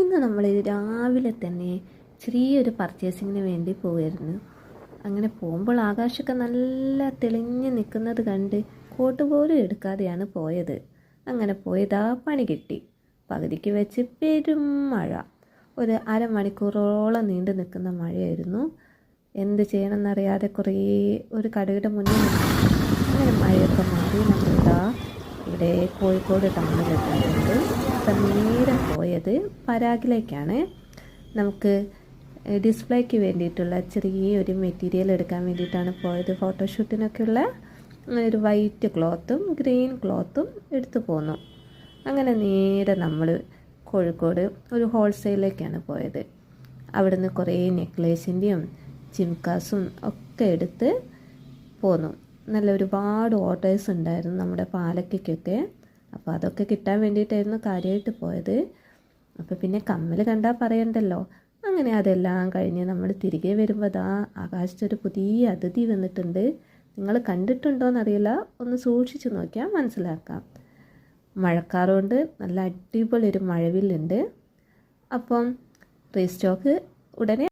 ഇന്ന് നമ്മൾ രാവിലെ തന്നെ ചെറിയൊരു പർച്ചേസിങ്ങിന് വേണ്ടി പോയിരുന്നു. അങ്ങനെ പോകുമ്പോൾ ആകാശമൊക്കെ നല്ല തെളിഞ്ഞ് നിൽക്കുന്നത് കണ്ട് കോട്ട് പോലും എടുക്കാതെയാണ് പോയത്. അങ്ങനെ പോയതാ പണി കിട്ടി. പകുതിക്ക് വെച്ച് പെരും മഴ, ഒരു അരമണിക്കൂറോളം നീണ്ടു നിൽക്കുന്ന മഴയായിരുന്നു. എന്ത് ചെയ്യണമെന്നറിയാതെ ഒരു കടയുടെ മുന്നിൽ അങ്ങനെ മഴയൊക്കെ മാറി നമ്മളിതാ ഇവിടെ കോഴിക്കോട് ടൗണിലെത്തിയിട്ടുണ്ട്. അപ്പം നേരെ പോയത് പരാഗിലേക്കാണ്. നമുക്ക് ഡിസ്പ്ലേക്ക് വേണ്ടിയിട്ടുള്ള ചെറിയൊരു മെറ്റീരിയൽ എടുക്കാൻ വേണ്ടിയിട്ടാണ് പോയത്. ഫോട്ടോഷൂട്ടിനൊക്കെയുള്ള ഒരു വൈറ്റ് ക്ലോത്തും ഗ്രീൻ ക്ലോത്തും എടുത്തു പോന്നു. അങ്ങനെ നേരെ നമ്മൾ കോഴിക്കോട് ഒരു ഹോൾസെയിലേക്കാണ് പോയത്. അവിടുന്ന് കുറേ നെക്ലേസിൻ്റെയും ചിംകാസും ഒക്കെ എടുത്ത് പോന്നു. നല്ല ഒരുപാട് ഓർഡേഴ്സ് ഉണ്ടായിരുന്നു നമ്മുടെ പാലക്കൊക്കെ. അപ്പോൾ അതൊക്കെ കിട്ടാൻ വേണ്ടിയിട്ടായിരുന്നു കാര്യമായിട്ട് പോയത്. അപ്പോൾ പിന്നെ കമ്മൽ കണ്ടാൽ പറയണ്ടല്ലോ. അങ്ങനെ അതെല്ലാം കഴിഞ്ഞ് നമ്മൾ തിരികെ വരുമ്പോൾ ആകാശത്തൊരു പുതിയ അതിഥി വന്നിട്ടുണ്ട്. നിങ്ങൾ കണ്ടിട്ടുണ്ടോയെന്നറിയില്ല, ഒന്ന് സൂക്ഷിച്ച് നോക്കിയാൽ മനസ്സിലാക്കാം. മഴക്കാറുകൊണ്ട് നല്ല അടിപൊളി ഒരു മഴവില്ലുണ്ട്. അപ്പം റീസ്റ്റോക്ക് ഉടനെ